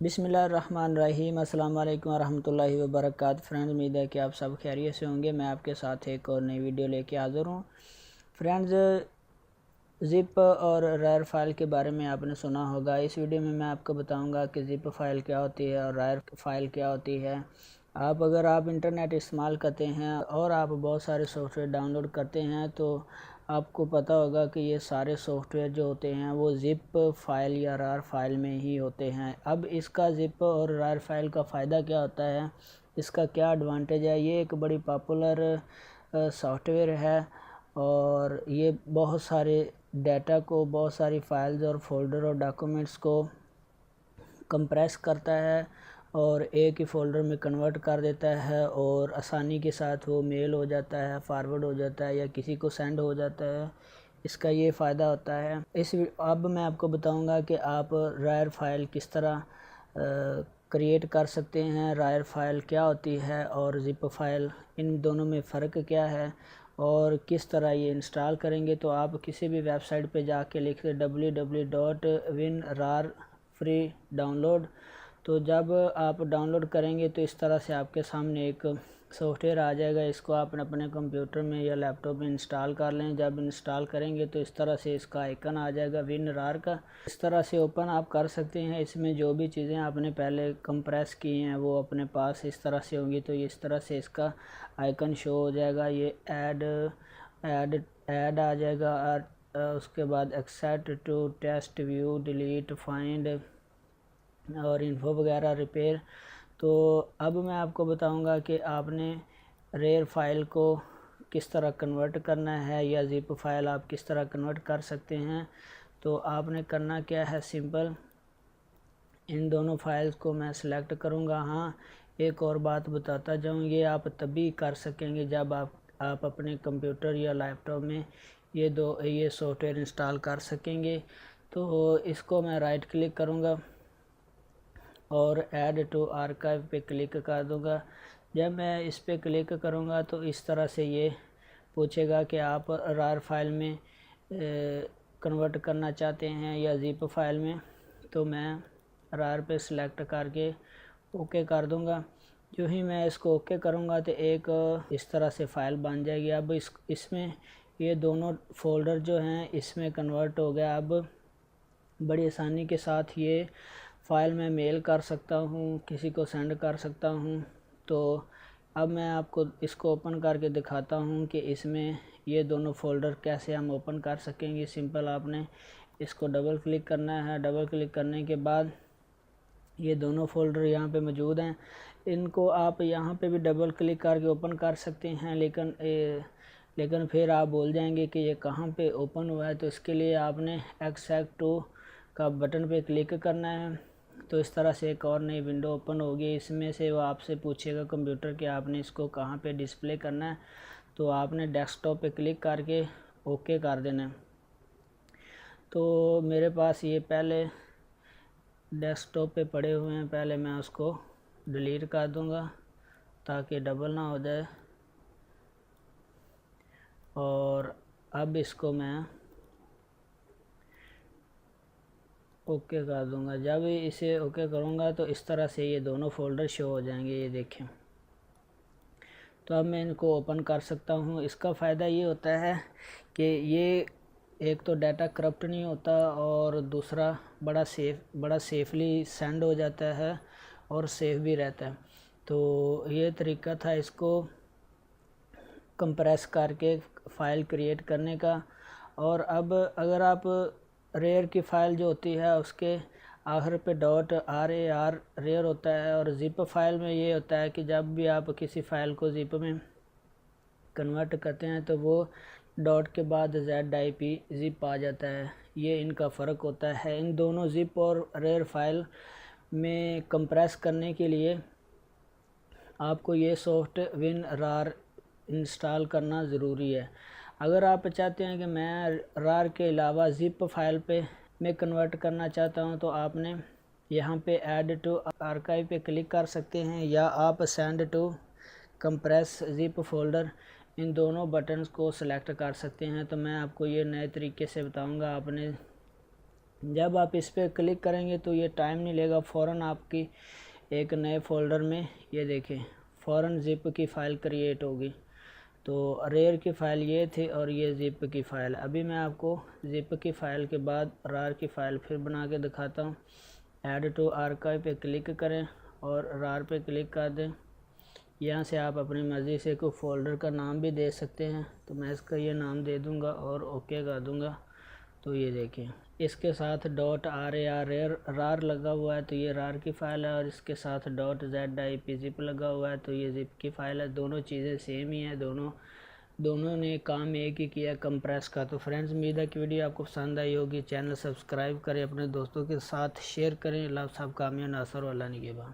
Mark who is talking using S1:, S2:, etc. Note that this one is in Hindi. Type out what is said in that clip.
S1: बिस्मिल्लाहिर्रहमानिर्रहीम। अस्सलाम वालेकुम रहमतुल्लाहि व बरकात। फ्रेंड्स, उम्मीद है कि आप सब खैरियत से होंगे। मैं आपके साथ एक और नई वीडियो लेके हाज़िर हूँ। फ्रेंड्स, ज़िप और रायर फाइल के बारे में आपने सुना होगा। इस वीडियो में मैं आपको बताऊंगा कि ज़िप फाइल क्या होती है और रायर फाइल क्या होती है। अगर आप इंटरनेट इस्तेमाल करते हैं और आप बहुत सारे सॉफ्टवेयर डाउनलोड करते हैं तो आपको पता होगा कि ये सारे सॉफ्टवेयर जो होते हैं वो ज़िप फाइल या रार फाइल में ही होते हैं। अब इसका ज़िप और रार फाइल का फ़ायदा क्या होता है, इसका क्या एडवांटेज है। ये एक बड़ी पॉपुलर सॉफ्टवेयर है और ये बहुत सारे डाटा को, बहुत सारी फाइल्स और फोल्डर और डॉक्यूमेंट्स को कंप्रेस करता है और एक ही फ़ोल्डर में कन्वर्ट कर देता है और आसानी के साथ वो मेल हो जाता है, फॉरवर्ड हो जाता है या किसी को सेंड हो जाता है। इसका ये फ़ायदा होता है। अब मैं आपको बताऊंगा कि आप रायर फाइल किस तरह क्रिएट कर सकते हैं, रायर फाइल क्या होती है और ज़िप फाइल, इन दोनों में फ़र्क क्या है और किस तरह ये इंस्टॉल करेंगे। तो आप किसी भी वेबसाइट पे जाके लिखते www.winrar फ्री डाउनलोड। तो जब आप डाउनलोड करेंगे तो इस तरह से आपके सामने एक सॉफ्टवेयर आ जाएगा। इसको आप अपने कंप्यूटर में या लैपटॉप में इंस्टॉल कर लें। जब इंस्टॉल करेंगे तो इस तरह से इसका आइकन आ जाएगा WinRAR का। इस तरह से ओपन आप कर सकते हैं। इसमें जो भी चीज़ें आपने पहले कंप्रेस की हैं वो अपने पास इस तरह से होंगी। तो इस तरह से इसका आइकन शो हो जाएगा। ये ऐड आ जाएगा और उसके बाद extract to test view, delete, find और इन्फो वगैरह, रिपेयर। तो अब मैं आपको बताऊंगा कि आपने रेयर फाइल को किस तरह कन्वर्ट करना है या ज़िप फाइल आप किस तरह कन्वर्ट कर सकते हैं। तो आपने करना क्या है, सिंपल इन दोनों फाइल्स को मैं सिलेक्ट करूंगा। हाँ, एक और बात बताता जाऊँ, ये आप तभी कर सकेंगे जब आप अपने कंप्यूटर या लैपटॉप में ये सॉफ्टवेयर इंस्टॉल कर सकेंगे। तो इसको मैं राइट क्लिक करूँगा और ऐड टू आर्काइव पे क्लिक कर दूंगा। जब मैं इस पे क्लिक करूंगा तो इस तरह से ये पूछेगा कि आप रार फाइल में कन्वर्ट करना चाहते हैं या ज़िप फाइल में। तो मैं रार पे सिलेक्ट करके ओके कर दूंगा। जो ही मैं इसको ओके करूंगा तो एक इस तरह से फ़ाइल बन जाएगी। अब इसमें ये दोनों फोल्डर जो हैं इसमें कन्वर्ट हो गया। अब बड़ी आसानी के साथ ये फ़ाइल मैं मेल कर सकता हूँ, किसी को सेंड कर सकता हूँ। तो अब मैं आपको इसको ओपन करके दिखाता हूँ कि इसमें ये दोनों फ़ोल्डर कैसे हम ओपन कर सकेंगे। सिंपल आपने इसको डबल क्लिक करना है। डबल क्लिक करने के बाद ये दोनों फ़ोल्डर यहाँ पे मौजूद हैं। इनको आप यहाँ पे भी डबल क्लिक करके ओपन कर सकते हैं, लेकिन फिर आप बोल जाएंगे कि ये कहाँ पे ओपन हुआ है। तो इसके लिए आपने एक्सेप्ट टू का बटन पे क्लिक करना है। तो इस तरह से एक और नई विंडो ओपन होगी। इसमें से वो आपसे पूछेगा कंप्यूटर कि आपने इसको कहाँ पे डिस्प्ले करना है। तो आपने डेस्कटॉप पे क्लिक करके ओके कर देना है। तो मेरे पास ये पहले डेस्कटॉप पे पड़े हुए हैं, पहले मैं उसको डिलीट कर दूंगा ताकि डबल ना हो जाए। और अब इसको मैं ओके कर दूंगा। जब इसे ओके करूंगा तो इस तरह से ये दोनों फोल्डर शो हो जाएंगे, ये देखें। तो अब मैं इनको ओपन कर सकता हूँ। इसका फ़ायदा ये होता है कि ये एक तो डाटा करप्ट नहीं होता और दूसरा बड़ा सेफली सेंड हो जाता है और सेफ भी रहता है। तो ये तरीका था इसको कंप्रेस करके फ़ाइल क्रिएट करने का। और अब अगर आप रेयर की फ़ाइल जो होती है उसके आखिर पे .rar रेयर होता है और ज़िप फाइल में ये होता है कि जब भी आप किसी फ़ाइल को ज़िप में कन्वर्ट करते हैं तो वो डॉट के बाद ZIP ज़िप आ जाता है। ये इनका फ़र्क होता है। इन दोनों ज़िप और रेयर फाइल में कंप्रेस करने के लिए आपको ये WinRAR इंस्टॉल करना ज़रूरी है। अगर आप चाहते हैं कि मैं रार के अलावा ज़िप फाइल पे मैं कन्वर्ट करना चाहता हूं तो आपने यहाँ पे ऐड टू आर्काइव पे क्लिक कर सकते हैं या आप send to compress zip folder, इन दोनों बटन्स को सिलेक्ट कर सकते हैं। तो मैं आपको ये नए तरीके से बताऊंगा। आपने जब आप इस पर क्लिक करेंगे तो ये टाइम नहीं लेगा, फ़ौरन आपकी एक नए फ़ोल्डर में ये देखें फ़ौरन ज़िप की फ़ाइल क्रिएट होगी। तो रेयर की फ़ाइल ये थी और ये ज़िप की फ़ाइल। अभी मैं आपको ज़िप की फ़ाइल के बाद रार की फ़ाइल फिर बना के दिखाता हूँ। ऐड टू आर्काइव पे क्लिक करें और रार पे क्लिक कर दें। यहाँ से आप अपनी मर्ज़ी से कोई फ़ोल्डर का नाम भी दे सकते हैं, तो मैं इसका ये नाम दे दूँगा और ओके कर दूँगा। तो ये देखें इसके साथ डॉट आर ए आर रार लगा हुआ है, तो ये रार की फ़ाइल है, और इसके साथ dot Z I P zip लगा हुआ है, तो ये ज़िप की फ़ाइल है। दोनों चीज़ें सेम ही है, दोनों ने काम एक ही किया कंप्रेस का। तो फ्रेंड्स, उम्मीद है कि वीडियो आपको पसंद आई होगी। चैनल सब्सक्राइब करें, अपने दोस्तों के साथ शेयर करें। अल्लाह सब कामयाब नासर वाला निगहबान।